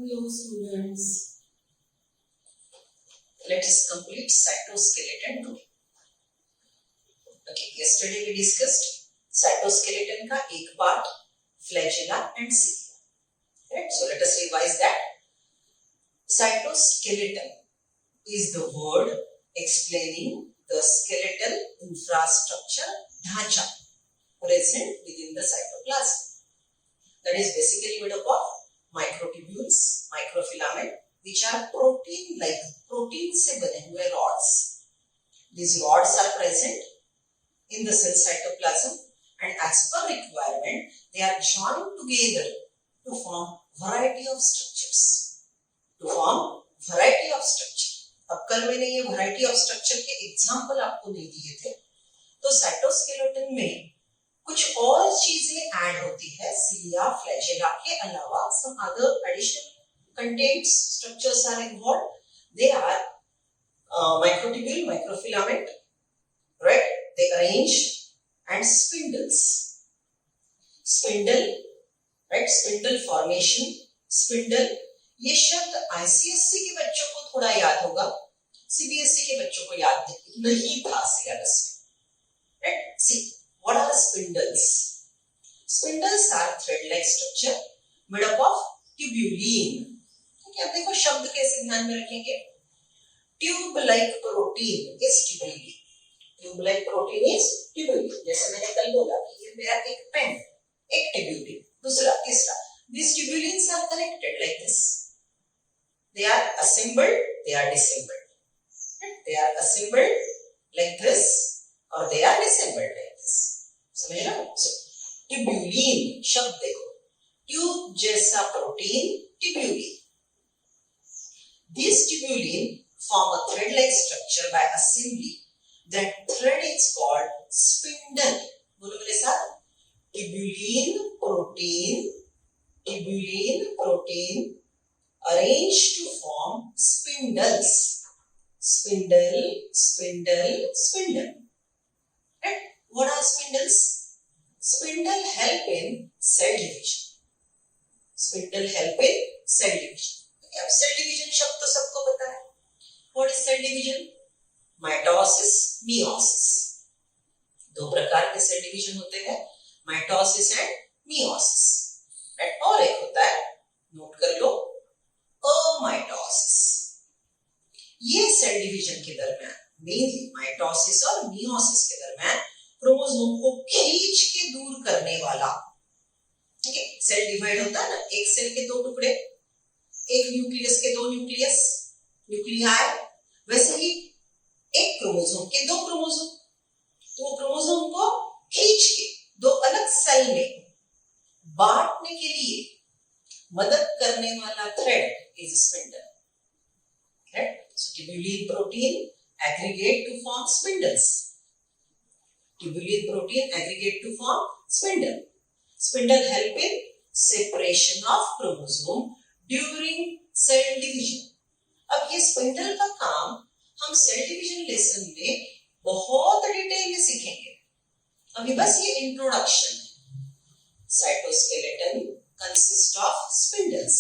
Hello students, let us complete cytoskeleton today. Okay, yesterday we discussed cytoskeleton का एक part, flagella and cilia. Right? So let us revise that. Cytoskeleton is the word explaining the skeletal infrastructure ढांचा present within the cytoplasm. That is basically made up of microtubules, microfilament, which are protein-like, protein से बने हुए rods. These rods are present in the cell cytoplasm, and as per requirement, they are joined together to form variety of structures. अब कल मैंने ये variety of structure के example आपको नहीं दिए थे, तो cytoskeleton में कुछ और चीजें ऐड होती है cilia, flagella के अलावा. Some other additional contents structures are involved. They are microtubule, microfilament, right? They arrange, and spindles. Spindle, right? Spindle formation, spindle. ये शब्द ICSE के बच्चों को थोड़ा याद होगा, CBSE के बच्चों को याद नहीं था सिलेबस में. Right? See, what are spindles? Spindles are thread-like structure made up of tubulin. अब देखो शब्द कैसे ध्यान में रखेंगे. Tube like protein is tubulin. Tube like protein is tubulin. जैसे मैंने कल बोला कि ये मेरा एक पेन, एक ट्यूबुलिन, दूसरा, तीसरा. These tubulins are connected like this. They are assembled, they are disassembled. They are assembled like this, or they are disassembled like this. समझ रहे हो? So, ट्यूबुलिन शब्द देखो. ट्यूब जैसा protein, tubulin. These tubulin form a thread-like structure by assembly. That thread is called spindle. बोलो मेरे साथ. Tubulin protein arranged to form spindles. Spindle. Right? What are spindles? Spindle help in cell division. अब cell division शब्द तो सबको पता है. What is cell division? Mitosis, meiosis. दो प्रकार के सेल डिवीजन होते हैं, माइटोसिस एंड मियोसिस. राइट? और एक होता है, नोट कर लो, अमाइटोसिस. ये सेल डिवीजन के दरमियान, मेनली माइटोसिस और मियोसिस के दरमियान, क्रोमोसोम को खींच के दूर करने वाला. ठीक है? सेल डिवाइड होता है ना, एक सेल के दो टुकड़े, एक न्यूक्लियस के दो न्यूक्लियाई, वैसे ही एक क्रोमोसोम के दो क्रोमोसोम. तो क्रोमोसोम को खींच के दो अलग सेल में बांटने के लिए मदद करने वाला thread is spindle. Right? So tubulin protein aggregate to form spindles. Spindle help in separation of chromosome during cell division. अब ये स्पिंडल का काम हम सेल डिवीजन लेसन में बहुत डिटेल में सीखेंगे. अभी बस ये इंट्रोडक्शन है. Cytoskeleton consist of spindles.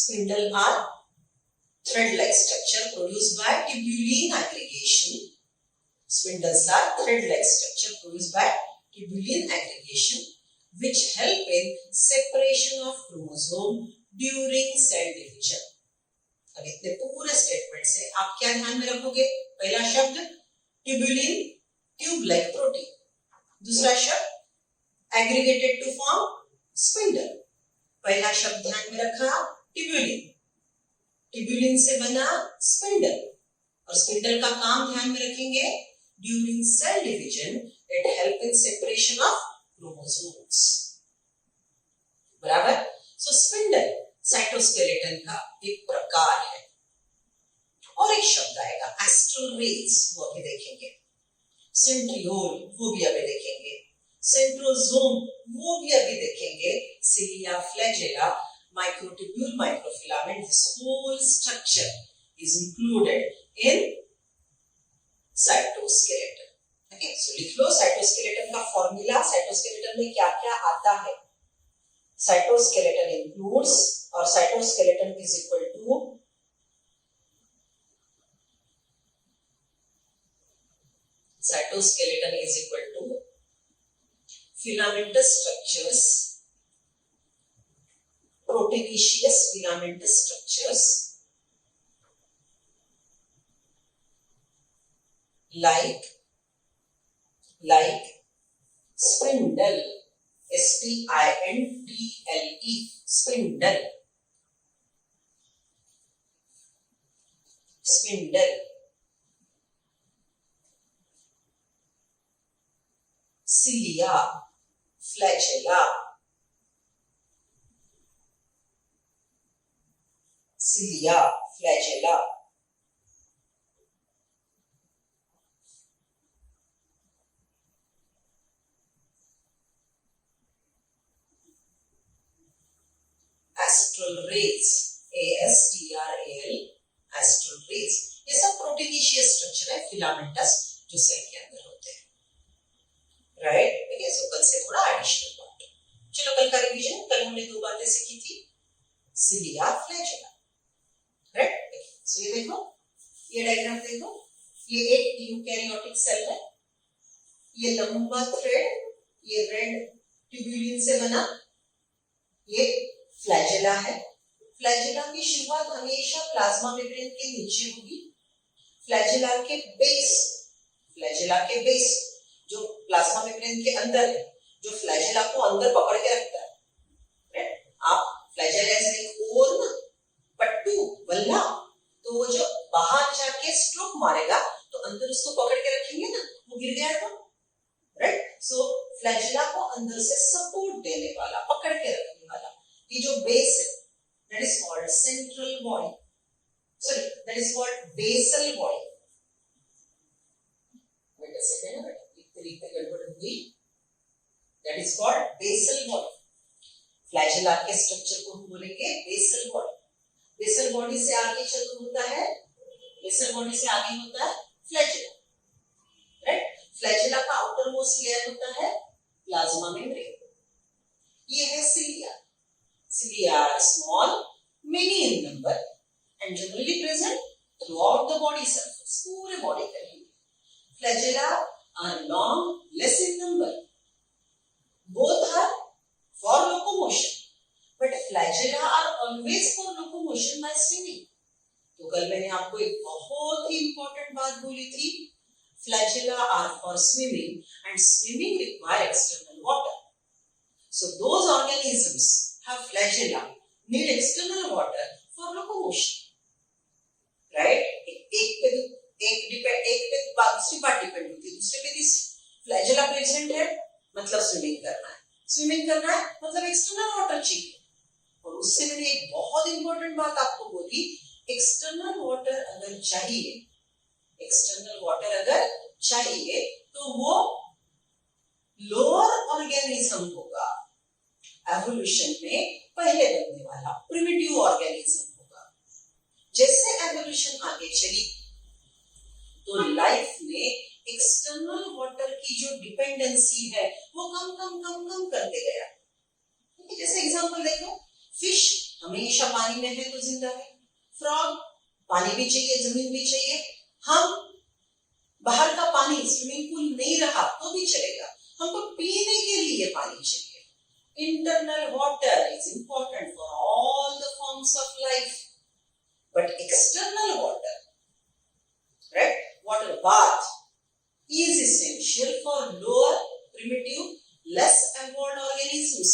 Spindle are thread-like structure produced by tubulin aggregation. Spindles are thread-like structure produced by tubulin aggregation, which help in separation of chromosome during cell division. अब इतने पूरे statement से आप क्या ध्यान में रखोगे? पहला शब्द ट्यूबुलिन, ट्यूब लाइक प्रोटीन. दूसरा शब्द एग्रीगेटेड टू फॉर्म स्पिंडल. पहला शब्द ध्यान में रखा ट्यूबुलिन, ट्यूबुलिन से बना स्पिंडल, और स्पिंडल का काम ध्यान में रखेंगे. During cell division it help in separation of chromosomes. बराबर? सो स्पिंडल साइटोस्केलेटन का एक प्रकार है. और एक शब्द आएगा एस्ट्रल रेज, वो अभी देखेंगे. सेंट्रियोल, वो भी अभी देखेंगे. सेंट्रोसोम, वो भी अभी देखेंगे. Cilia, flagella, microtubule, microfilament, this whole structure is included in cytoskeleton. Okay, so लिख लो साइटोस्केलेटन का फॉर्मूला. साइटोस्केलेटन में क्या क्या आता है. Cytoskeleton includes, or cytoskeleton is equal to filamentous structures, proteinaceous filamentous structures like spindle, spindle, spindle, cilia, flagella, cilia, flagella, astral rays, ASTRAL, astral rays, ये सब proteinaceous structure है फिलामेंटस जो सेल के अंदर होते हैं, राइट। देखिए सो कल से थोड़ा एडिशनल बात, चलो कल का रिवीजन, कल हमने दो बातें सीखी थी, सिलिया, फ्लैजेला, राइट। सो ये देखो, ये डायग्राम देखो, ये एक यूकैरियोटिक सेल है, ये लंबा थ्रेड, ये रेड ट्यूब्यूलिन से बना, ये फ्लैजेला है। फ्लैजेला की शुरुआत हमेशा प्लाज्मा मेम्ब्रेन के नीचे होगी, फ्लैजेला के बेस जो प्लाज्मा मेम्ब्रेन के अंदर है, जो फ्लैजेला को अंदर पकड़ के रखता है, राइट। आप फ्लैजेला ऐसे एक और ना पट्टू बल्ला, तो वो जो बाहर जाके स्ट्रोक मारेगा तो अंदर उसको पकड़ के रखेंगे ना, वो गिर गया तो, राइट। सो फ्लैजेला को अंदर से सपोर्ट देने वाला, पकड़ के रखने वाला ये जो बेस है, that is called central body, sorry, that is called basal body. Wait a second, एक तरीके गड़बड़ हुई, that is called basal body. Flagella के स्ट्रक्चर को हम बोलेंगे बेसल बॉडी। बेसल बॉडी से आगे चलो होता है, बेसल बॉडी से आगे होता है फ्लैजेला, राइट। फ्लैजेला का आउटर मोस्ट लेयर होता है प्लाज्मा मेम्ब्रेन, ये है cilia. Cilia are small, many in number, and generally present throughout the body surface, पूरे body पे रहेंगे। Flagella are long, less in number. Both are for locomotion, but flagella are always for locomotion by swimming. तो कल मैंने आपको एक बहुत ही important बात बोली थी, flagella are for swimming, and swimming require external water. So those organisms have flagella need external water for locomotion, right? एक पे दूसरी बात डिपेंड होती है, दूसरे पे तीसरी। फ्लैजेला प्रेजेंट है मतलब स्विमिंग करना है, स्विमिंग करना है मतलब एक्सटर्नल वाटर चाहिए। और उससे मैंने एक बहुत इंपॉर्टेंट बात आपको बोली, एक्सटर्नल वाटर अगर चाहिए तो वो लोअर ऑर्गेनिज्म होगा, एवोल्यूशन में पहले बनने वाला प्रिमिटिव ऑर्गेनिज्म होगा। जैसे एवोल्यूशन आगे चली तो लाइफ में एक्सटर्नल वाटर की जो डिपेंडेंसी है वो कम करते गया। जैसे एग्जांपल देखो, फिश हमेशा पानी में है तो जिंदा है, फ्रॉग पानी भी चाहिए, जमीन भी चाहिए, हम बाहर का पानी स्विमिंग पूल नहीं रहा तो भी चलेगा, हमको पीने के लिए पानी चाहिए। Internal water is important for all the forms of life, but external water, right, water bath is essential for lower, primitive, less evolved organisms,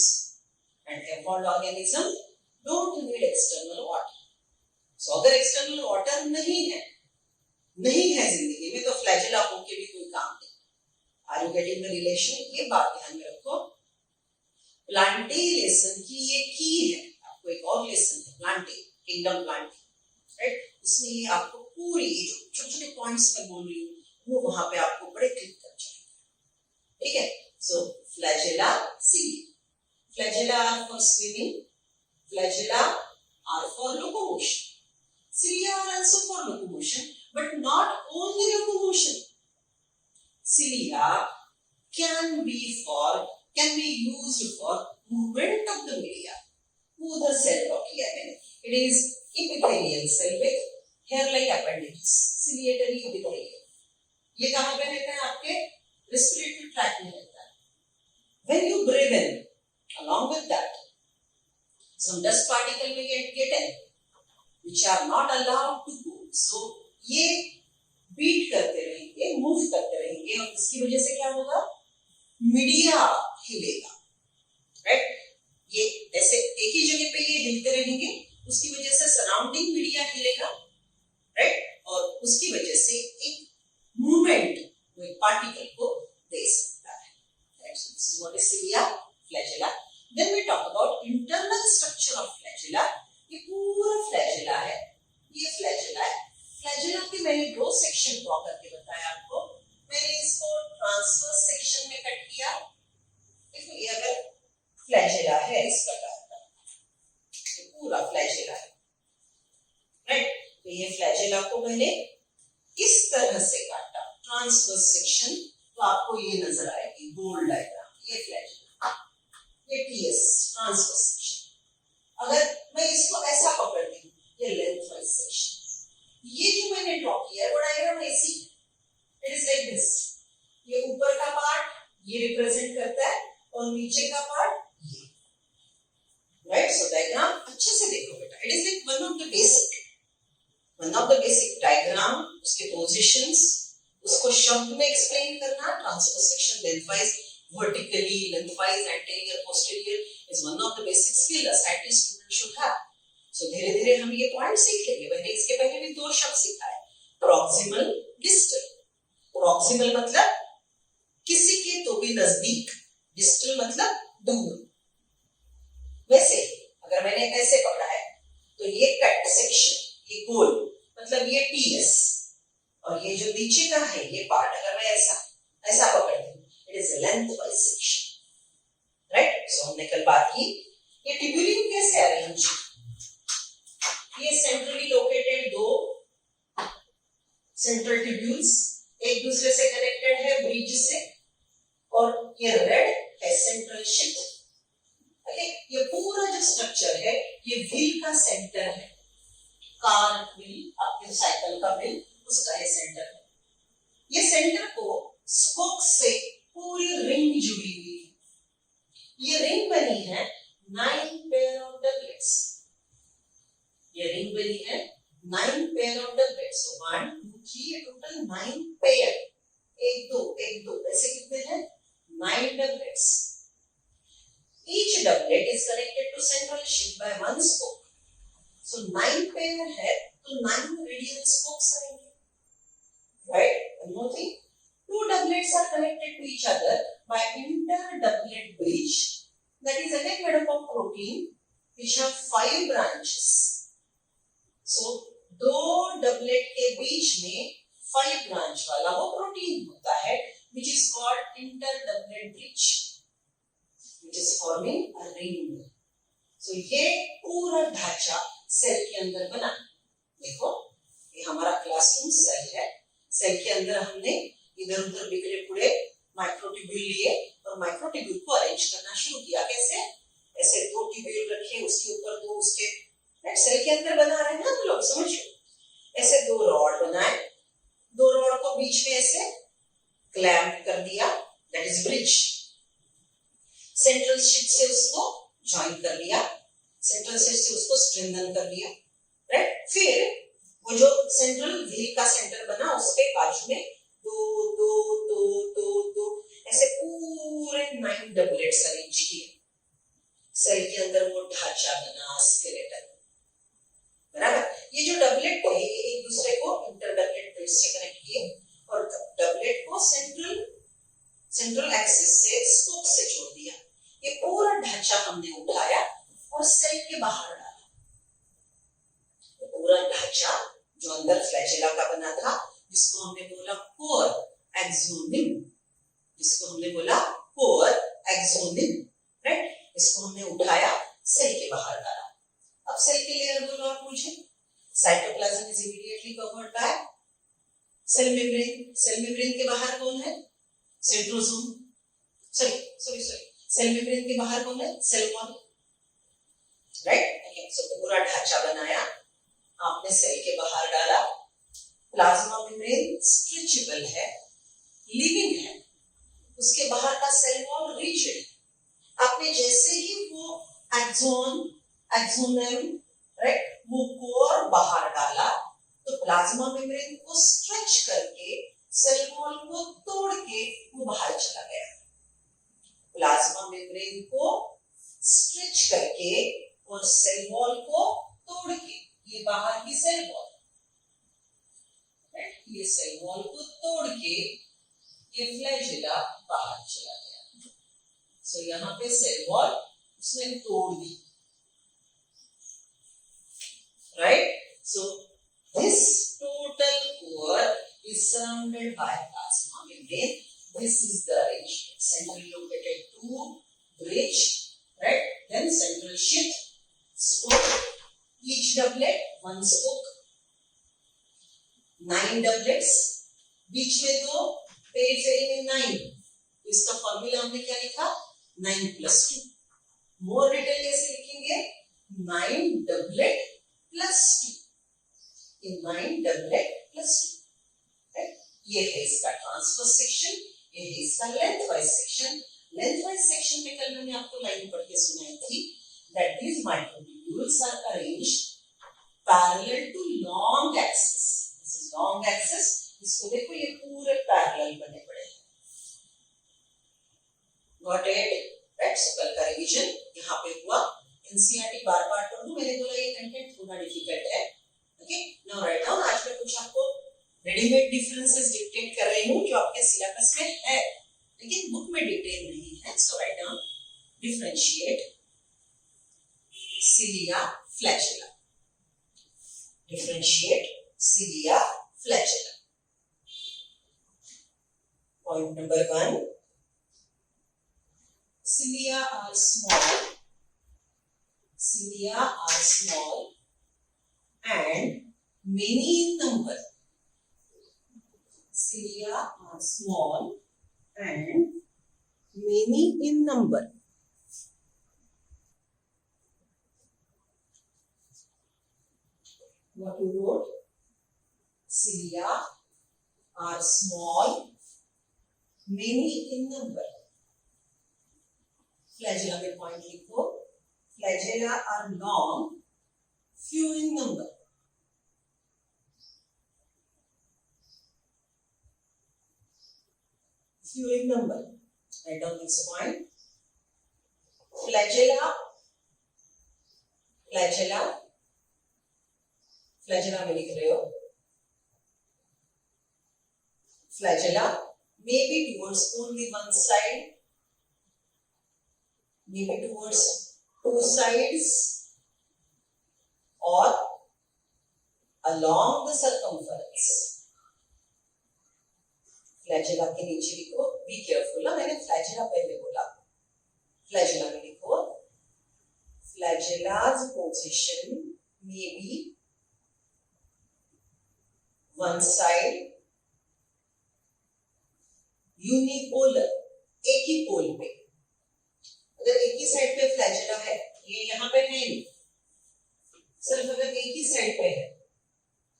and evolved organisms don't need external water. So अगर external water नहीं है जिंदगी में तो flagella होके भी कोई काम नहीं। Are you getting the relation? ये बात ध्यान में रखो। प्लांटे लेसन की ये की है, आपको एक और लेसन है प्लांटे, किंगडम प्लांटे, राइट। उसमें ये आपको पूरी जो छोटे-छोटे पॉइंट्स मैं बोल रही हूँ वो वहां पे आपको बड़े क्लिक कर जाएंगे, ठीक है। So flagella, cilia, flagella are for swimming, flagella are for locomotion, cilia are also for locomotion, but not only locomotion. Cilia can be used for movement of the media, वो उधर सेल ड्रॉ किया मैंने. It is epithelial cell with hair like appendages, ciliatory epithelium. ये कहाँ पे रहता है? आपके respiratory tract में रहता है. When you breathe in, along with that, some dust particle may get in, which are not allowed to go. So ये बीट करते रहेंगे, मूव करते रहेंगे, और इसकी वजह से क्या होगा? मीडिया हिलेगा, राइट? ये ऐसे एक ही जगह पे ये हिलते रहेंगे, उसकी वजह से सराउंडिंग मीडिया हिलेगा, राइट? और उसकी वजह से एक मूवमेंट वो एक पार्टिकल को दे सकता है. This is what is cilia, flagella. Then we talk about internal structure of flagella. ये पूरा flagella है, ये flagella है. flagella के मैंने दो सेक्शन ड्रॉ करके बताया आपको. मैंने इसको ट्रांसवर्स सेक्शन में कट किया. देखो ये अगर flagella है इस प्रकार का, ये पूरा flagella है, राइट? तो ये flagella को मैंने इस तरह से काटा, ट्रांसवर्स सेक्शन, तो आपको ये नजर आएगी गोल डायग्राम. ये flagella, ये TS ट्रांसवर्स सेक्शन. अगर मैं इसको ऐसा पकड़ती हूँ, ये लेंथवाइज सेक्शन. ये जो मैंने ड्रॉ किया है वो डायग्राम ऐसी है. It is like this. ये ऊपर का पार्ट ये रिप्रेजेंट करता है और नीचे का पार्ट ये, राइट? सो डायग्राम अच्छे से देखो बेटा. It is like one of the basic diagram. उसके पोजीशंस, उसको शब्द में एक्सप्लेन करना. Transverse section, lengthwise, vertically, lengthwise, anterior, posterior is one of the basic skill a scientist student should have. So धीरे धीरे हम ये पॉइंट सीख लेंगे. मैंने इसके पहले भी दो शब्द सिखाए, प्रॉक्सिमल, डिस्टल. प्रॉक्सिमल मतलब किसी के तो भी नजदीक, डिस्टल मतलब दूर. वैसे अगर मैंने ऐसे पकड़ा है तो ये कट सेक्शन, ये गोल मतलब ये टीएस, और ये जो नीचे का है ये पार्ट अगर मैं ऐसा पकड़ती हूँ, it is lengthwise section, right? So हमने कल बात की ये ट्यूब्यूलिन कैसे अरेंज. ये सेंट्रली लोकेटेड दो सेंट्रल ट्यूब्यूल्स एक दूसरे से कनेक्टेड है ब्रिज से, और ये रेड है सेंट्रल शिफ्ट. ओके, ये पूरा जो स्ट्रक्चर है ये व्हील का सेंटर है. कार व्हील, आपके साइकिल का व्हील, उसका ये सेंटर है. ये सेंटर को स्पोक्स से पूरी रिंग जुड़ी हुई है. ये रिंग बनी है 9 पेयर ऑफ डबलेट्स. ये रिंग बनी है 9 पेयर ऑफ डबलेट्स. 1 2 3 ये टोटल 9 पेयर. 1 2 ऐसे कितने हैं? 9 doublets. Each doublet is connected to central sheath by one spoke. So 9 pair है तो 9 radial spokes आएंगे, right? One more thing, 2 doublets are connected to each other by inter-doublet bridge. That is again made up of protein which have 5 branches. So दो doublet के बीच में 5 branch वाला वो protein होता है, which is called inter-doublet bridge, which is forming a ring. So ये पूरा ढांचा सेल के अंदर बना. देखो ये हमारा क्लासरूम सेल है. सेल के अंदर हमने इधर उधर बिखरे पड़े माइक्रोट्यूब्यूल लिए और माइक्रोट्यूब्यूल को अरेंज करना शुरू किया. कैसे? ऐसे 2 ट्यूब्यूल रखे, उसके ऊपर 2 उसके, राइट? सेल के अंदर बना रहे हैं ना तो लोग समझो. ऐसे 2 रॉड बनाए, 2 रॉड को बीच में ऐसे क्लैंप कर दिया, that is bridge. Central sheet से उसको ज्वाइन कर लिया, सेंट्रल शीट से उसको स्ट्रेंथन कर लिया, राइट? फिर वो जो सेंट्रल व्हील का सेंटर बना उसके बाजू में 2 ऐसे पूरे 9 डबलेट्स अरेंज किए. सेल के अंदर वो ढांचा बना, स्केलेटन, बराबर. ये जो डबलेट थे एक दूसरे को इंटर-डबलेट ब्रिज से कनेक्ट किए और डबलेट को सेंट्रल एक्सिस से स्पोक से जोड़ दिया. ये पूरा ढांचा हमने उठाया और सेल के बाहर डाला. ये पूरा ढांचा जो अंदर फ्लैजेला का बना था, जिसको हमने बोला कोर एक्सोनिम, राइट? इसको हमने उठाया, सेल के बाहर डाला. अब सेल के लेयर बोलो आप मुझे. Cytoplasm is immediately covered by cell membrane. Cell membrane के बाहर कौन है? सेंट्रोसोम. सॉरी सेल मेम्ब्रेन के बाहर कौन है? Cell wall, right. सो पूरा ढांचा बनाया आपने, सेल के बाहर डाला। प्लाज्मा मेम्ब्रेन स्ट्रेचेबल है, लिविंग है, उसके बाहर का सेल वॉल रिजिड। आपने जैसे ही वो एक्सोनम, राइट, वो कोर बाहर डाला तो प्लाज्मा मेम्ब्रेन को स्ट्रेच करके सेल वॉल को तोड़ के वो बाहर चला गया। प्लाज्मा मेम्ब्रेन को स्ट्रेच करके और सेल वॉल को तोड़ के, ये बाहर की सेल वॉल, राइट, ये सेल वॉल को तोड़ के ये फ्लैजेला बाहर चला गया। सो यहाँ पे सेल वॉल उसने तोड़ दी, right. So this total core is surrounded by plasma membrane. This is the arrangement: centrally located tube, bridge, right, then central sheath, spoke, each doublet one spoke, 9 doublets, बीच में तो पेरिफेरी में 9, इसका formula हमने क्या लिखा? 9+2। मोर डिटेल कैसे लिखेंगे? 9 doublet plus 2, 9 doublet plus 2, right? ये है इसका ट्रांसवर्स सेक्शन, ये है इसका लेंथवाइज सेक्शन। लेंथवाइज सेक्शन में कल मैंने आपको लाइन पढ़ के सुनाई थी that these microtubules are arranged parallel to long axis. This is long axis, इसको देखो ये पूरे पैरेलल बने पड़े हैं। Got it? Right? So कल का रिवीजन यहाँ पे हुआ। एनसीईआरटी बार-बार पढ़ दूं, मैंने बोला ये कंटेंट थोड़ा डिफिकल्ट है। Okay, now write down. आज मैं कुछ आपको रेडीमेड डिफरेंसेस डिक्टेट कर रही हूँ जो आपके सिलेबस में है, लेकिन बुक में डिटेल नहीं है। So right down, differentiate cilia flagella, differentiate cilia flagella. Point number 1, cilia are small and many in number. Cilia are small and many in number. What you wrote? Cilia are small, many in number. Flagella में point लिखो. Flagella are long, few in number. Few in number. Write down this point. Flagella में लिख रहे हो. Flagella may be towards only one side, maybe towards two sides, or along the circumference. Flagella के नीचे लिखो. Be careful ना, मैंने flagella पहले बोला. Flagella में लिखो. Flagella's position may be one side, unipolar, एक ही पोल पे. अगर एक ही साइड पे फ्लैजेला है, ये यहाँ पे है नहीं, सिर्फ अगर एक ही साइड पे है,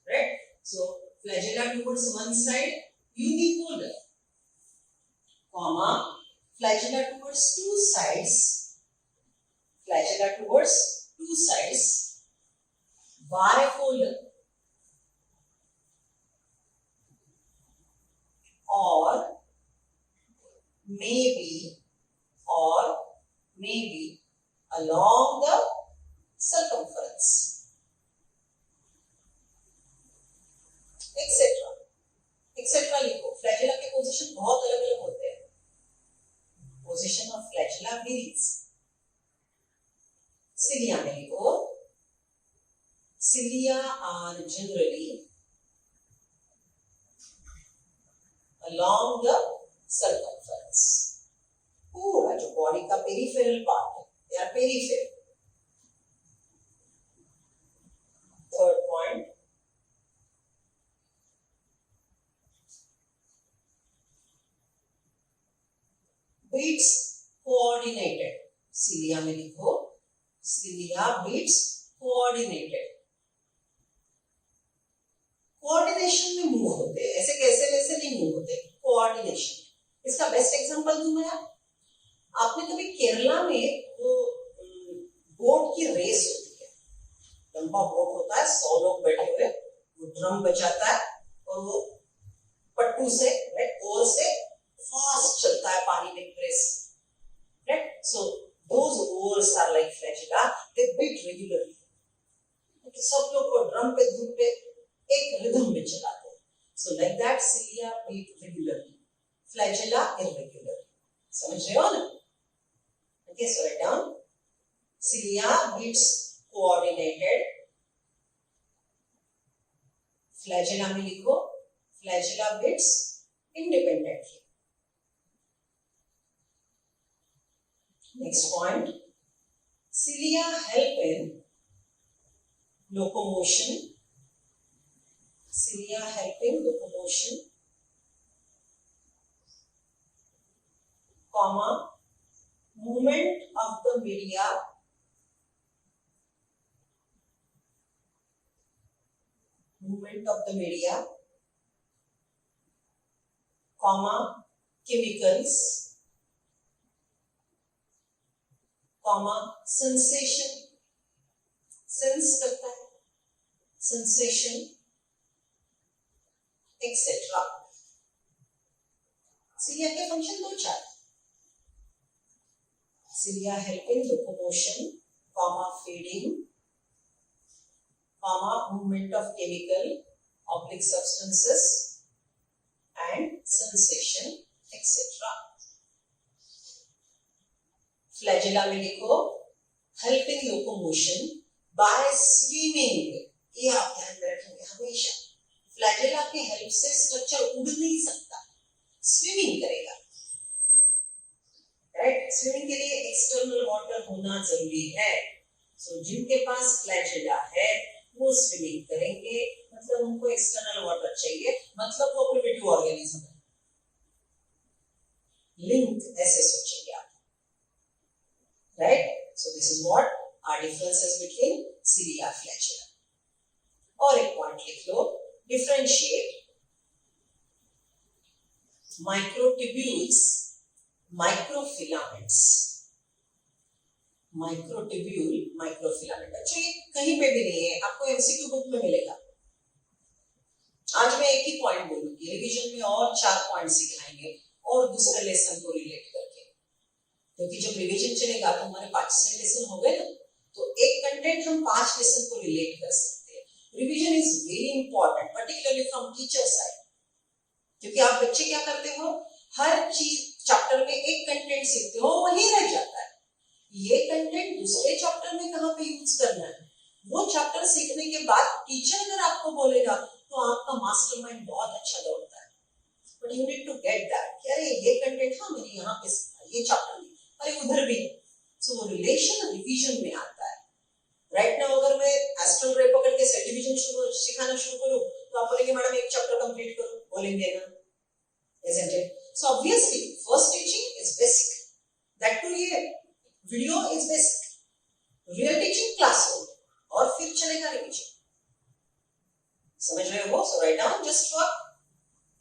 right? So flagella towards one side, unipolar, comma flagella towards two sides, bipolar, or maybe along the circumference, etc. लिखो. फ्लैजेला के पोजीशन बहुत अलग अलग होते हैं. Position of flagella varies. Cilia में लिखो. Cilia are generally along the circumference. पूरा जो बॉडी का पेरिफेरल पार्ट है, they are peripheral. Third point, beats coordinated, cilia में लिखो, सिलिया बीट्स कोऑर्डिनेटेड। कोऑर्डिनेशन में मूव होते हैं, ऐसे कैसे वैसे नहीं मूव होते, कोऑर्डिनेशन। इसका बेस्ट एग्जांपल दूं मैं आपने कभी केरला में वो बोट की रेस होती है, लंबा बोट होता है, 100 लोग बैठे हुए, वो ड्रम बजाता है और वो पट्टू से ओर से फास्ट चलता है पानी में race, right? So those oars are like flagella, they beat regularly. सब लोग वो ड्रम पे धूप पे एक रिदम में चलाते हैं। So like that cilia beat regularly, flagella irregularly. समझ रहे हो ना? Okay, so write down. Cilia beats coordinated. Flagella में लिखो, flagella beats independently. Next point. Cilia help in locomotion. Cilia help in locomotion, comma, movement of the media, comma, chemicals, comma, sensation, sense करता है, sensation, etc. Cilia के function दो चार, cilia help in locomotion, comma, feeding, comma, movement of chemical oblique substances and sensation, etc. Flagella में लिखो, help in locomotion by swimming. ये आप ध्यान में रखेंगे हमेशा, फ्लैजेला के हेल्प से स्ट्रक्चर उड़ नहीं सकता, स्विमिंग करेगा, राइट? स्विमिंग के लिए एक्सटर्नल वाटर होना जरूरी है। सो जिनके पास फ्लैजेला है वो स्विमिंग करेंगे, मतलब उनको एक्सटर्नल वाटर चाहिए, मतलब वो प्रिमिटिव ऑर्गेनिज्म है। लिंक ऐसे सोचेंगे आप, right? So this is what are differences between cilia flagella. और एक पॉइंट लिख लो, differentiate microtubules, microfilaments. Microtubule, microfilament, अच्छा ये कहीं पे भी नहीं है, आपको एमसीक्यू बुक में मिलेगा। आज मैं एक ही पॉइंट बोलूंगी, रिवीजन में और 4 पॉइंट सिखाएंगे और दूसरे लेसन को रिलेट करके, क्योंकि जब रिवीजन चलेगा तो हमारे 5-6 लेसन हो गए ना, तो एक कंटेंट हम 5 लेसन को रिलेट कर सकते हैं। Revision is very important, particularly from teacher side, क्योंकि आप बच्चे क्या करते हो, हर चीज चैप्टर में एक कंटेंट सीखते हो, वही रह जाता है। ये कंटेंट दूसरे चैप्टर में कहां पे यूज करना है, वो चैप्टर सीखने के बाद टीचर अगर आपको बोलेगा तो आपका मास्टरमाइंड बहुत अच्छा दौड़ता है। But you need to get that, अरे ये कंटेंट हाँ मैंने यहाँ पे सीखा, ये चैप्टर में, अरे उधर भी। सो वो रिलेशन रिवीजन में आता है। राइट नाउ अगर मैं एस्ट्रल रे पकड़ के सेल डिवीजन सिखाना शुरू करूं तो आप बोलेंगे मैडम एक चैप्टर कंप्लीट करो, बोलेंगे ना, isn't it? So obviously first teaching is basic, that too real, video is basic, real teaching classroom, और फिर चलेगा रिवीजन। समझ रहे हो? So write down just for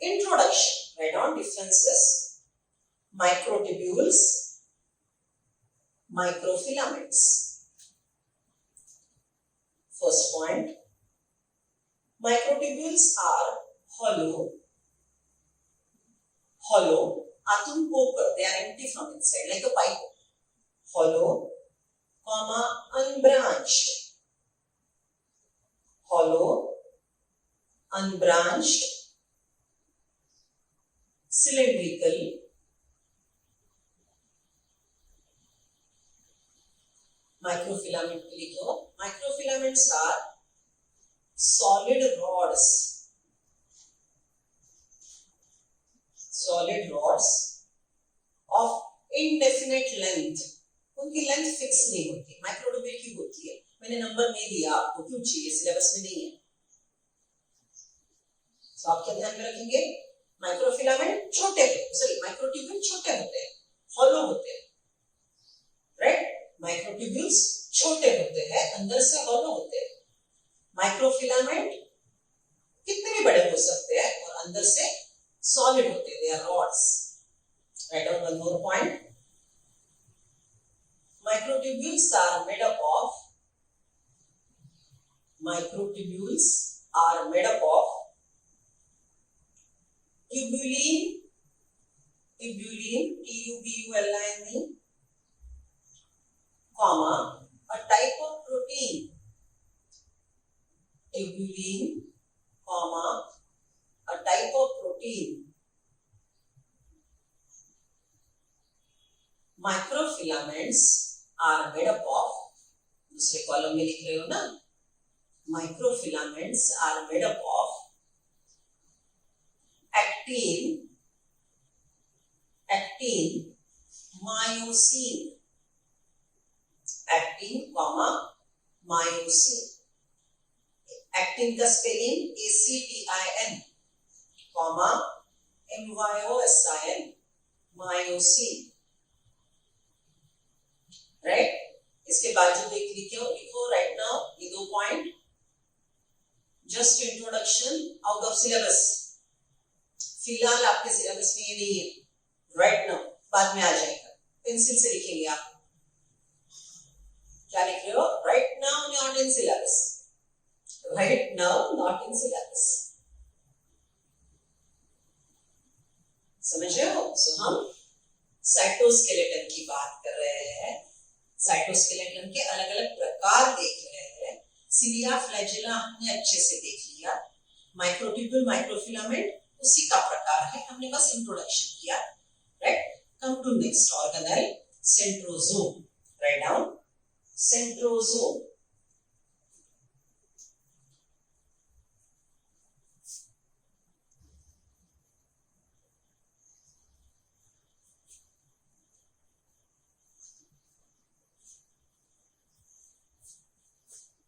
introduction, write down differences, microtubules, microfilaments. First point, microtubules are hollow, atom poker, they are empty from inside like a pipe, hollow, comma, unbranched, hollow, unbranched, cylindrical, microfilament लिखो, microfilaments are solid rods, of indefinite length, उनकी length fix नहीं होती, microtubule की होती है, मैंने number नहीं दिया आपको, क्यों चाहिए, सिलेबस में नहीं है। तो आप क्या ध्यान में रखेंगे, माइक्रोफिलामेंट छोटे होते हैं, सॉरी माइक्रोट्यूब्यूल छोटे होते हैं, हॉलो होते हैं, माइक्रोट्यूब्यूल्स छोटे होते हैं, अंदर से हॉलो होते हैं। माइक्रोफिलामेंट कितने भी बड़े हो सकते हैं और अंदर से सॉलिड होते हैं, they are rods. Write down one more point, microtubules are made up of tubulin, tubulin, comma, a type of protein, tubulin, comma, a type of protein. Microfilaments are made up of, दूसरे column में लिख रहे हो ना, microfilaments are made up of actin, myosin, actin, myosin. Actin का spelling ACTIN, MYOSIN, myosin. Right, इसके बाजू देख लिखो राइट नाउ ये 2 point, just introduction out of syllabus. फिलहाल आपके सिलेबस में ये नहीं है, राइट नाउ, बाद में आ जाएगा। पेंसिल से लिखेंगे आप, क्या लिख रहे हो? Right now not in syllabus, right now not in syllabus, समझ रहे हो? सो हम साइटोस्केलेटन की बात कर रहे हैं। साइटोस्केलेटन के अलग अलग प्रकार देख रहे हैं। सिलिया, फ्लैजेला हमने अच्छे से देख लिया। माइक्रोट्यूब्यूल, माइक्रोफिलामेंट उसी का प्रकार है, हमने बस इंट्रोडक्शन किया। Right, come to next organelle, centrosome. Write down, centrosome.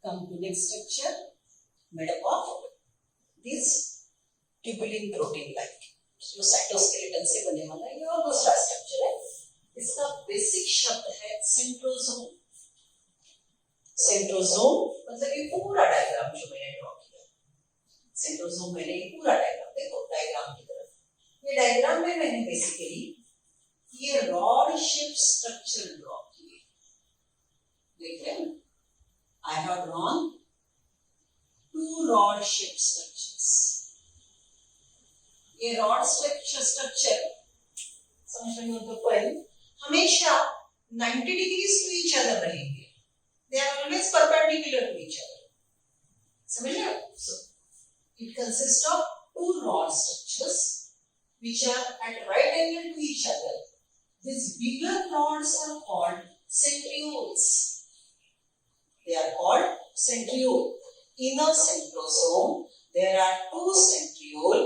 Come to next structure, made up of this tubulin protein like, जो साइटोस्केलेटन से बने वाला है, ये और दूसरा स्ट्रक्चर है। इसका बेसिक शब्द है सेंट्रोजोम। सेंट्रोजोम मतलब ये पूरा डायग्राम जो मैंने ड्रॉ किया, सेंट्रोजोम मैंने ये पूरा डायग्राम, देखो डायग्राम की तरफ, ये डायग्राम में मैंने बेसिकली ये रॉड शेप स्ट्रक्चर ड्रॉ किए, देख रहे हैं? I have drawn 2 rod-shaped structures. ये rod structure समझ रहे हो तो कोई हमेशा 90 degrees to each other रहेंगे. They are always perpendicular to each other. समझ रहे हो? So it consists of 2 rod structures which are at right angle to each other. These bigger rods are called centrioles. They are called centriole. In a centrosome, there are 2 centriole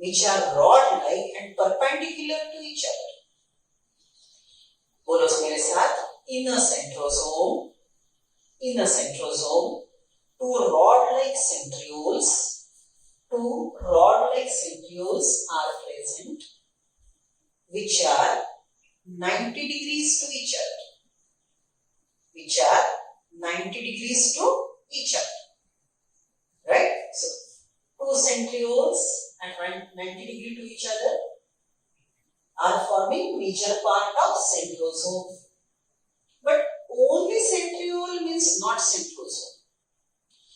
which are rod-like and perpendicular to each other. बोलो मेरे साथ, in a centrosome, 2 rod-like centrioles are present, which are 90 degrees to each other. Right? So, 2 centrioles at 90 degree to each other are forming major part of centrosome. But only centriole means not centrosome.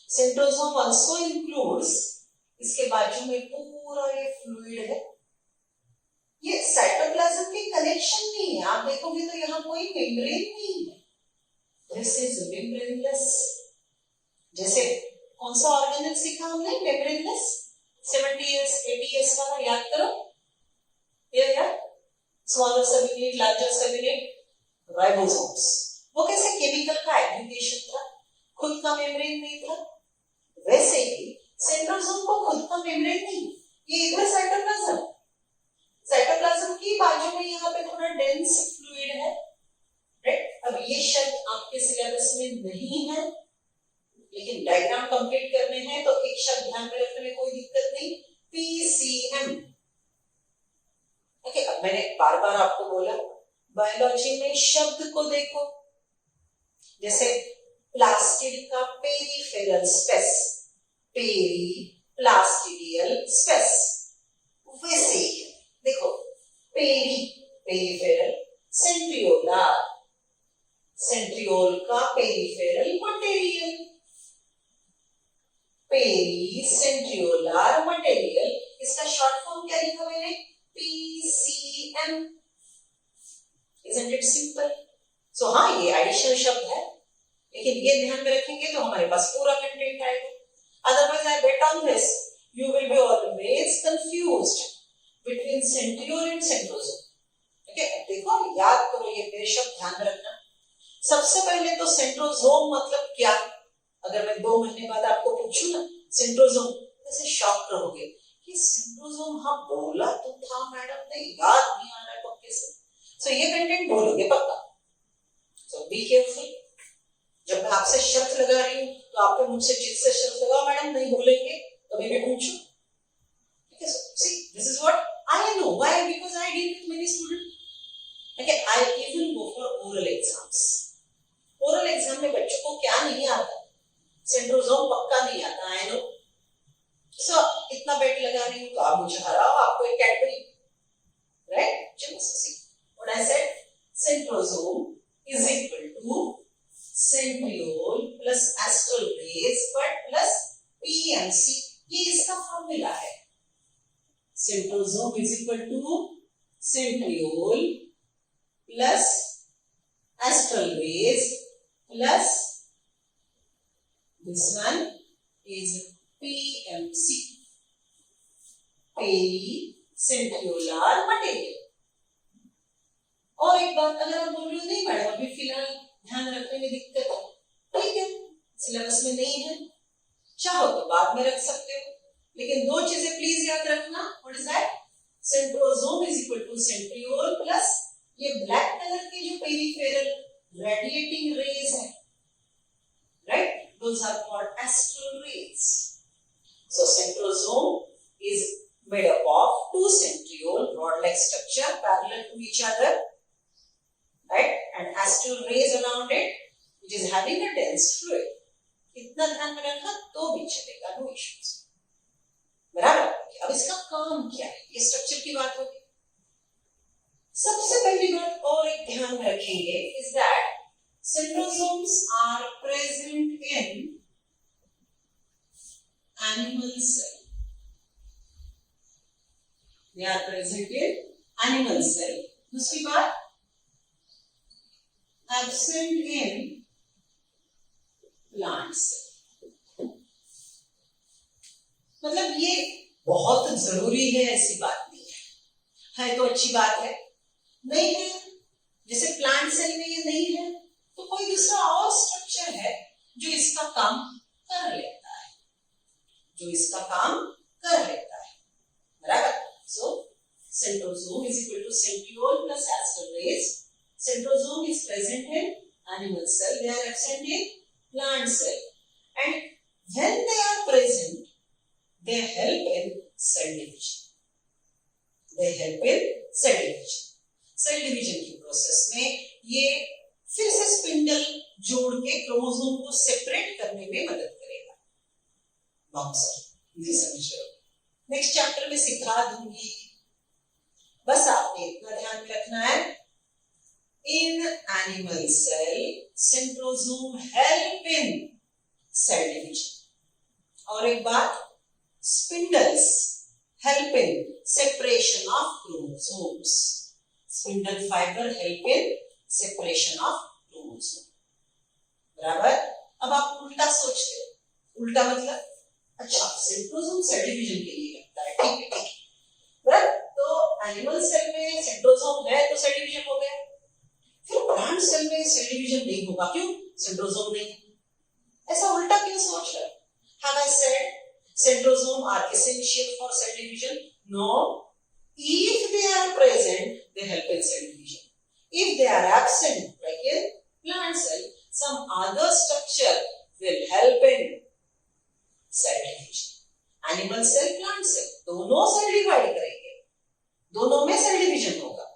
Centrosome also includes, इसके बाजू में पूरा ये fluid है, ये cytoplasm के connection नहीं है। आप देखोगे तो यहाँ कोई मेम्ब्रेन नहीं है। This is membraneless. जैसे कौन सा ऑर्गेनेल सीखा हमने? membraneless, 70 years 80 years वाला याद करो, ये यार स्मॉलर सब यूनिट, लार्जर सब यूनिट, राइबोसोम्स। वो कैसे केमिकल का एग्रीगेशन था, खुद का मेम्ब्रेन नहीं था। वैसे ही सेंट्रोसोम को खुद का मेम्ब्रेन नहीं, ये इधर साइटोप्लाज्म की बाजू में यहाँ पे थोड़ा डेंस फ्लूइड है। राइट, अब ये शब्द आपके सिलेबस में नहीं है, लेकिन डायग्राम कंप्लीट करने हैं तो एक शब्द ध्यान में रखने में कोई दिक्कत नहीं, PCM। ओके, अब मैंने बार बार आपको बोला बायोलॉजी में शब्द को देखो, जैसे प्लास्टिड का पेरिफेरल स्पेस, पेरिप्लास्टिडियल स्पेस, वैसे ही है। देखो पेरिफेरल, सेंट्रियोलर, सेंट्रियोल का पेरिफेरल मटेरियल, पेरीसेंट्रियोलर मटेरियल, इसका शॉर्ट फॉर्म क्या लिखा मैंने? PCM। Isn't it simple? So हाँ, ये एडिशनल शब्द है, लेकिन ये ध्यान में रखेंगे तो हमारे पास पूरा कंटेंट आएगा। Otherwise, I bet on this, you will be always confused between centriole and centrosome. Okay, देखो याद करो, ये मेरे शब्द ध्यान में रखना। सबसे पहले तो सेंट्रोसोम मतलब क्या? अगर मैं 2 महीने बाद आपको पूछूं ना सेंट्रोसोम, ऐसे शॉक रहोगे कि सेंट्रोसोम, हाँ बोला तो था मैडम ने, याद नहीं आ रहा है पक्के से। सो ये कंटेंट बोलोगे पक्का। सो बी केयरफुल, जब मैं आपसे शर्त लगा रही हूँ तो आपको मुझसे जिद से शर्त लगाओ मैडम नहीं भूलेंगे, कभी भी पूछो। ठीक है, see this is what I know, why? Because I deal with many student. Okay, I even go for oral exams. Oral exam में बच्चों को क्या नहीं आता? सेंट्रोसोम पक्का नहीं आता, आई नो। सो इतना बेट लगा रही हूं तो आप मुझे हराओ, आपको एक कैडबरी, राइट? चलो see what I said, centrosome is equal to centriole plus astral base but plus PMC, ये इसका फॉर्मूला है। Centrosome is equal to centriole plus astral base plus this one is PMC, pericentriolar material। और एक बात, अगर आप बोल रहे हो नहीं मैडम अभी फिलहाल ध्यान रखने में दिक्कत है, ठीक है, सिलेबस में नहीं है, चाहो तो बाद में रख सकते हो, लेकिन 2 चीजें प्लीज याद रखना। What is that? Centrosome is equal to centriole plus ये ब्लैक कलर के जो पेरिफेरल रेडिएटिंग रेज है, right? Those are called astral rays. So centrosome is made up of 2 centriole rod-like structure parallel to each other, right? And astral rays around it, which is having a dense fluid. इतना ध्यान में रखना तो भी चलेगा, no issues। बराबर? अब इसका काम क्या है? ये स्ट्रक्चर की बात होगी। सबसे पहली बात और एक ध्यान में रखेंगे is that centrosomes are present in animal cell. They are present in animal cell. दूसरी बात, absent in plant cell. मतलब ये बहुत जरूरी है ऐसी बात नहीं है तो अच्छी बात है, नहीं है जैसे प्लांट सेल में ये नहीं है तो कोई दूसरा और स्ट्रक्चर है जो इसका काम कर लेता है, बराबर? So centrosome is equal to centriole plus astral rays. Centrosome is present in animal cell, they are absent in plant cell, and when they are present they help in cell division. Cell division की process में ये फिर से spindle जोड़ के chromosome को separate करने में मदद करेगा। ये समझ रहे हो? नेक्स्ट चैप्टर में सिखा दूंगी, बस आपने इतना ध्यान में रखना है। In animal cell centrosome help in cell division, और एक बात, spindles help in separation of chromosomes. Spindle fibre help in separation of chromosome, बराबर? अब आप उल्टा सोचते हो, उल्टा मतलब अच्छा सेंट्रोसोम सेल डिवीजन के लिए लगता है, ठीक है, बराबर? तो एनिमल सेल में सेंट्रोसोम है तो सेल डिवीजन हो गया, फिर प्लांट सेल में सेल डिवीजन नहीं होगा, क्यों? सेंट्रोसोम नहीं। ऐसा उल्टा क्यों सोच रहे हो? Have I said centrosome are essential for cell division? No. If they are present, they help in cell division. If they are absent, like in plant cell, some other structure will help in cell division. Animal cell, plant cell, दोनों cell divide करेंगे, दोनों में cell division होगा।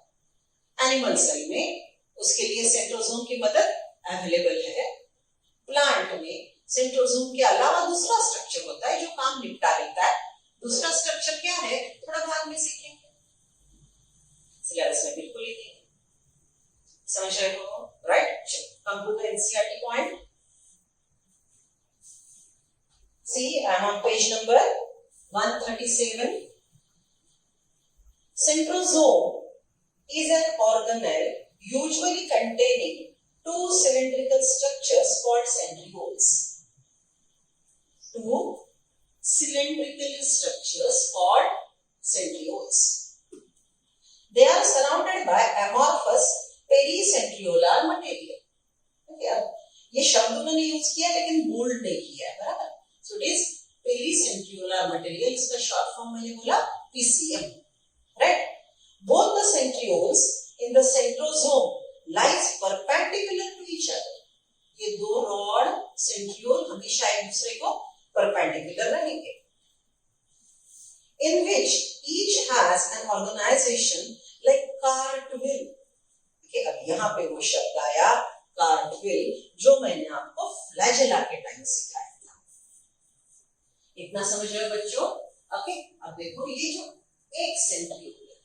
Animal cell में उसके लिए centrosome की मदद अवेलेबल है। प्लांट में सेंट्रोजोम के अलावा दूसरा स्ट्रक्चर होता है जो काम निपटा लेता है। दूसरा स्ट्रक्चर क्या है, थोड़ा बाद में सीखेंगे, सिलेबस में बिल्कुल ही नहीं समझ रहे हो, right? Come to the NCERT point. See, I am on page number 137. Centrosome is an organelle usually containing two cylindrical structures called centrioles. Two cylindrical structures called centrioles. They are surrounded by amorphous pericentriolar material. Okay, ये शब्द उन्होंने use किया लेकिन bold नहीं किया है, बराबर? So it is pericentriolar material. इसका शॉर्ट फॉर्म मैंने बोला PCM, right? Both the centrioles in the centrosome lies perpendicular to each other. ये दो रॉड सेंट्रियोल हमेशा एक दूसरे को परपेंडिकुलर रहेंगे. In which each has an organization like cartwheel. Okay, अब यहाँ पे वो शब्द आया cartwheel जो मैंने आपको फ्लैजेला के टाइम सिखाया था. इतना समझ रहे हो बच्चों? ओके, अब देखो ये जो एक सेंट्रियोल है,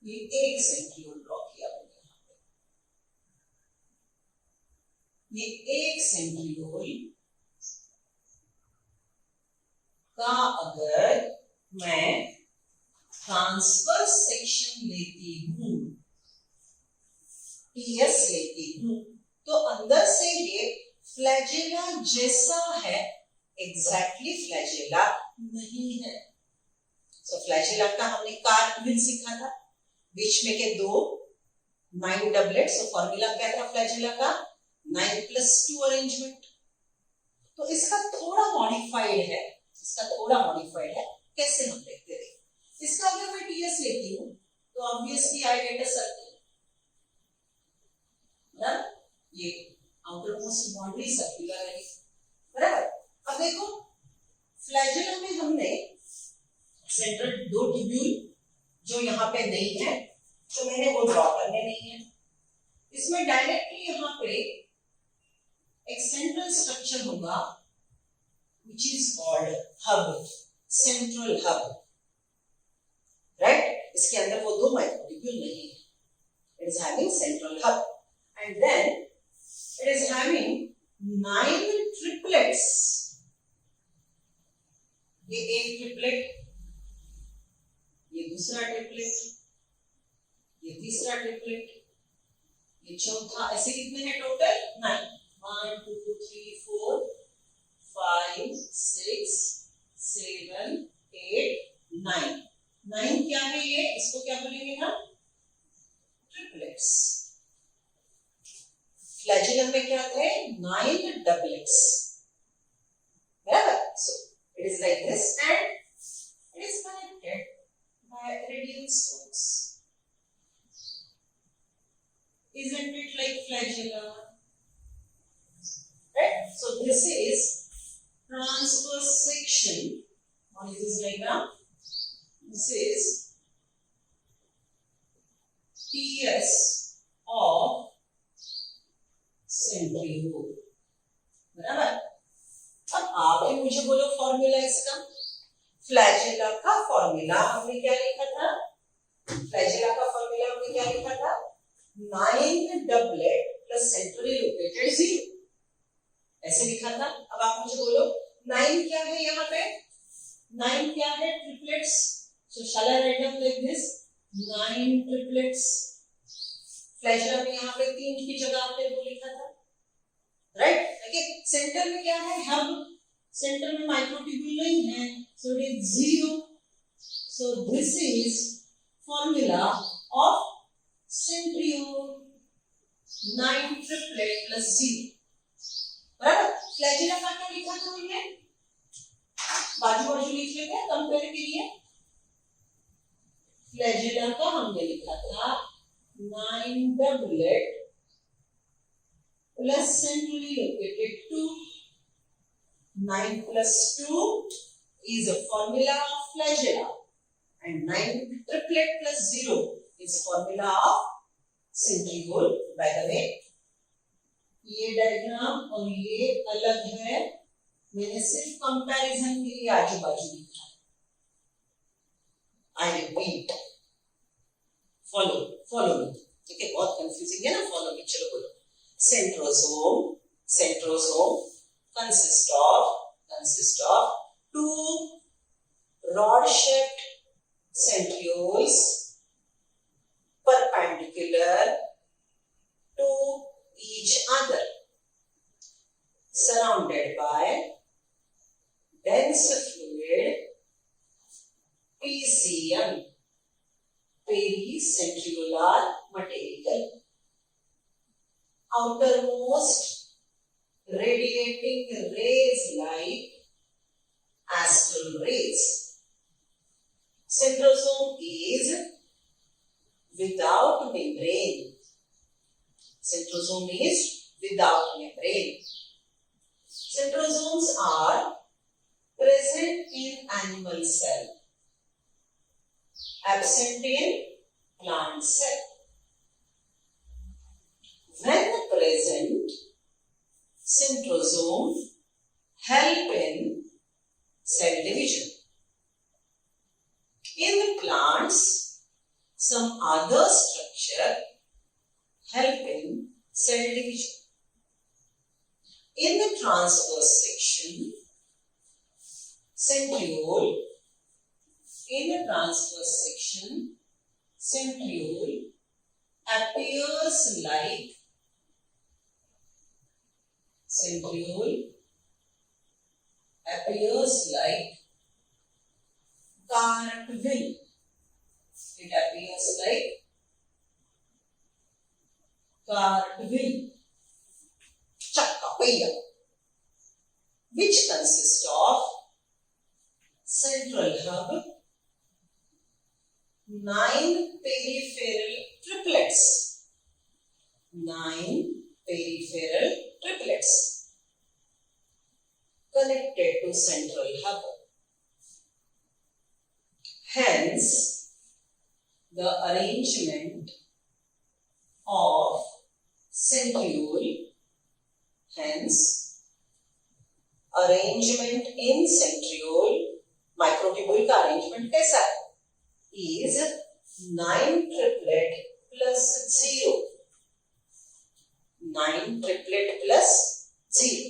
ये एक सेंट्रियोल ड्रॉ किया मैंने यहाँ पे. ये एक सेंट्रियोल का अगर मैं ट्रांसवर्स सेक्शन लेती हूं, टीएस लेती हूं, तो अंदर से ये फ्लैजेला जैसा है, एग्जैक्टली फ्लैजेला नहीं है. सो फ्लैजेला का हमने कार्टविल सीखा था, बीच में के दो 9 डबलेट. सो फॉर्मूला क्या था फ्लैजेला का? 9+2 अरेंजमेंट. तो इसका थोड़ा मॉडिफाइड है, कैसे हम देखते हैं. इसका अगर मैं टीएस लेती हूं तो obviously I get a circle, ना? ये आउटर मोस्ट बाउंड्री सर्कुलर है, बराबर? अब देखो फ्लैजेला में हमने सेंट्रल दो ट्यूब्यूल जो यहाँ पे नहीं है, तो मैंने वो ड्रॉ करने नहीं है. इसमें डायरेक्टली यहाँ पे एक सेंट्रल स्ट्रक्चर होगा which is called hub, central hub, right? इसके अंदर वो दो माइक्रोट्यूब्यूल नहीं है. It is having central hub and then it is having 9 triplets. ये एक ट्रिपलेट, ये दूसरा ट्रिपलेट, ये तीसरा ट्रिपलेट, ये चौथा. ऐसे कितने हैं टोटल? 9. 1 2 3 4 5 6 7 8 9. 9 क्या है ये? इसको क्या बोलेंगे हम? ट्रिपलेट्स. फ्लैजेलम में क्या थे? 9 डबलेट्स, बराबर? सो it is like this and it is connected by radial spokes. Isn't it like flagella? Right? So this is transverse section. What is this diagram? This is TS of centriole. बराबर? अब आप ही मुझे बोलो formula इसका. Flagella का formula हमने क्या लिखा था? 9 डबलेट प्लस सेंट्रली लोकेटेड 0, ऐसे लिखा था. अब आप मुझे बोलो 9 क्या है यहाँ पे? 9 क्या है? Triplets. So shall I write down like this 9 triplets. Flagella में यहाँ पे 3 की जगह आपने 2 लिखा था, राइट? ओके, सेंटर में क्या है? हब. सेंटर में माइक्रोट्यूब्यूल नहीं है, so it is 0. So this is formula of centriole. 9 triplet plus 0, बराबर? फ्लैजेला का क्या लिखा था हमने? बाजू बाजू लिख लेते हैं कंपेयर के लिए. फ्लैजेला का हमने लिखा था 9 doublet plus centrally located 2. 9 plus 2 is a formula of flagella and 9 triplet plus 0 is formula of centriole. By the way ये डायग्राम और ये अलग है, मैंने सिर्फ कंपैरिजन के लिए आजू बाजू लिखा है। आई रिपीट, फॉलो मी, ठीक है, बहुत कंफ्यूजिंग है ना, फॉलो मी। चलो बोलो, centrosome consist of two rod-shaped centrioles perpendicular to each other, surrounded by dense fluid PCM, pericentriolar material, outermost radiating rays like astral rays. Centrosome is without membrane. Centrosome is without membrane. Centrosomes are present in animal cell, absent in plant cell. When present, centrosome help in cell division. In plants, some other structure help in cell division. In the transverse section, centriole appears like cartwheel. It appears like cartwheel, chakka paiya, which consists of central hub, 9 peripheral triplets. 9 peripheral triplets connected to central hub. Hence, the arrangement of centriole, microtubule का arrangement कैसा है? Is 9 triplet plus 0. 9 triplet plus 0.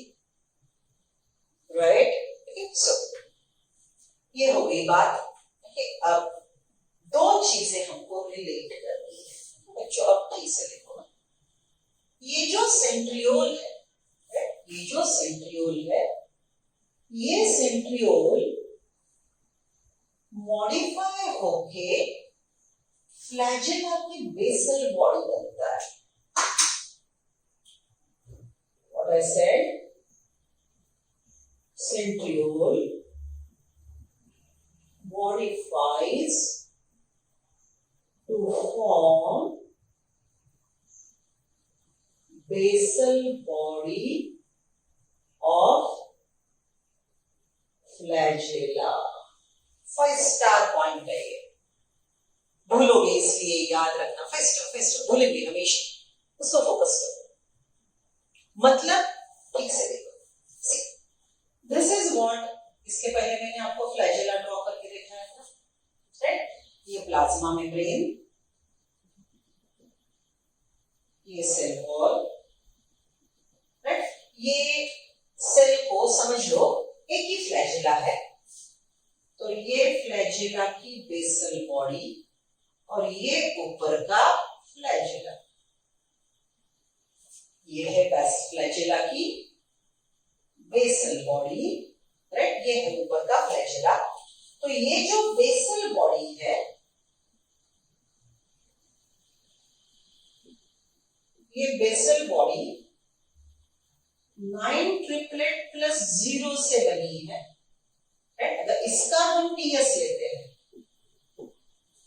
Right? Okay, so ये हो गई बात। Okay, अब दो चीजें हमको रिलेट करनी है, बच्चों अब ठीक से देखो ना। ये जो सेंट्रियोल है, ये सेंट्रियोल मॉडिफाई होके फ्लैजेला की बेसल बॉडी बनता है। What I said, centriole modifies to form basal body of flagella. 5 star point है ये, भूलोगे इसलिए याद रखना। 5 स्टार भूलेंगे हमेशा, उसको फोकस करो। मतलब ठीक से देखो, दिस इज व्हाट, इसके पहले मैंने आपको फ्लैजेला ड्रॉ करके दिखाया था, राइट? ये प्लाज्मा मेम्ब्रेन, ये सेल वॉल, राइट? ये सेल को समझ लो एक ही फ्लैजेला है, तो ये फ्लैजेला की बेसल बॉडी और ये ऊपर का फ्लैजेला, ये है फ्लैजेला की बेसल बॉडी, राइट? ये है ऊपर का फ्लैजेला। तो ये जो बेसल बॉडी है, ये बेसल बॉडी 9 ट्रिपलेट प्लस 0 से बनी है, राइट? अगर इसका हम टीएस लेते हैं,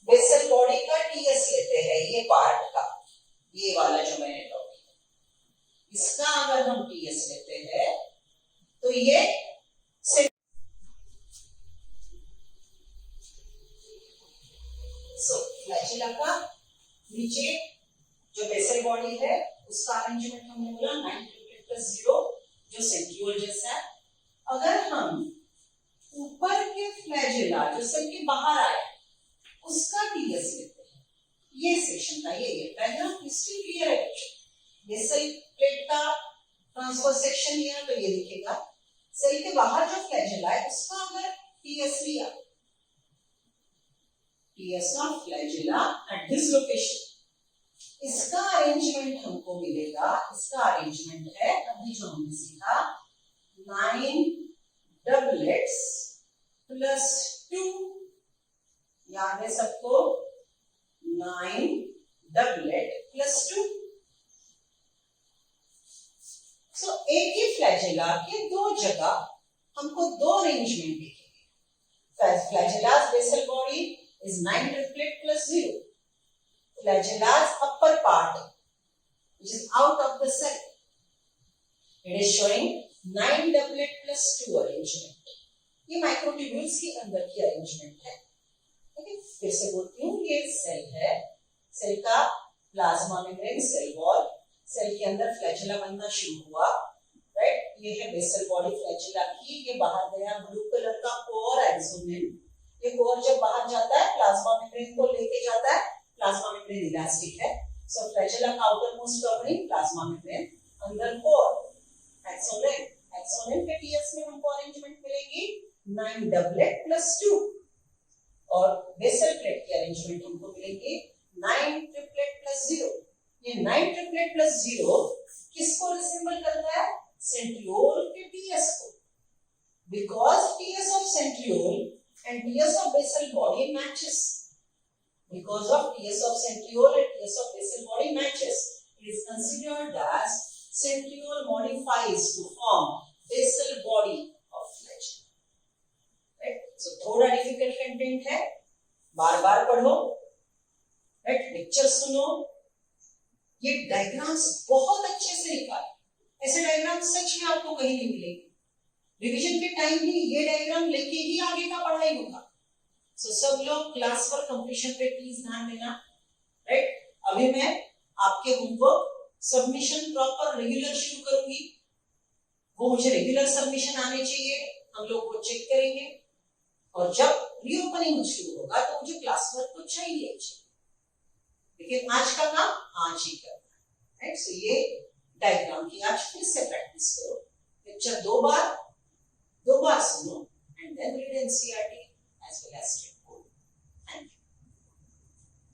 बेसल बॉडी का टीएस लेते हैं, ये पार्ट का, ये वाला जो मैंने ड्रॉ किया, इसका अगर हम टीएस लेते हैं तो ये फ्लैजेला का नीचे जो बेसल बॉडी है उसका अरेंजमेंट हमने बोला 9 ट्रिपलेट प्लस 0 जो सेंट्रियोल जैसा है। अगर हम ऊपर के फ्लैजेला जो सेल के बाहर आए उसका टीएस लेते हैं, ये सेक्शन का ये डायग्राम क्रिस्टल क्लियर है। बेसल प्लेट का ट्रांसफर सेक्शन लिया तो ये दिखेगा, सेल के बाहर जो फ्लैजेला है उसका अगर टीएस लिया, TS of flagella at this location, इसका अरेंजमेंट हमको मिलेगा। इसका अरेंजमेंट है अभी जो हमने सीखा 9 डबलेट्स प्लस 2, याद है सबको 9 डबलेट प्लस 2। सो एक ही फ्लैजेला के दो जगह हमको दो अरेंजमेंट दिखेंगे। फ्लैजेला's basal body is 9 triplet plus 0. Flagella's upper part, which is out of the cell, it is showing 9 doublet plus 2 arrangement. ये माइक्रोट्यूब्यूल्स के अंदर की अरेंजमेंट है। ओके, फिर से बोलती हूँ, ये सेल है, सेल का plasma membrane, cell wall, cell के अंदर फ्लैजेला बनना शुरू हुआ, राइट। ये है बेसल बॉडी फ्लैजेला की, ये बाहर गया ब्लू कलर का कोर एक्सोनिन। ये कोर जब बाहर जाता है प्लाज्मा मेम्ब्रेन को लेके जाता है, प्लाज्मा मेम्ब्रेन इलास्टिक है, सो फ्लैजेला का outer most covering plasma membrane, अंदर कोर एक्सोनिन। एक्सोनिन के टीएस में हमको अरेंजमेंट मिलेगी 9 डबलेट प्लस 2, और बेसल प्लेट की अरेंजमेंट हमको मिलेगी 9 ट्रिपलेट प्लस 0। ये 9 ट्रिपलेट प्लस 0 किसको रिसेंबल करता है? सेंट्रियोल के टीएस को, because TS of centriole and TS of basal body matches. Because of TS of centriole and TS of basal body matches, it is considered as centriole modifies to form basal body of flagella. Right? So थोड़ा difficult content है, बार-बार पढ़ो, right? Lecture सुनो, ये diagrams बहुत अच्छे से निकालो। ऐसे डायग्राम सच में आपको कहीं नहीं मिलेंगे। रिवीजन के टाइम भी ये डायग्राम लेके ही आगे का पढ़ाई होगा। सो सब लोग क्लास पर कंप्लीशन पे प्लीज ध्यान देना, राइट। अभी मैं आपके होमवर्क सबमिशन प्रॉपर रेगुलर शुरू करूंगी, वो मुझे रेगुलर सबमिशन आने चाहिए, हम लोग वो चेक करेंगे, और जब रीओपनिंग शुरू होगा तो मुझे क्लास वर्क तो चाहिए, लेकिन आज का काम आज ही करना है, राइट। सो ये डायग्राम की आज फिर से प्रैक्टिस करो, लेक्चर दो बार सुनो, and then read NCERT as well as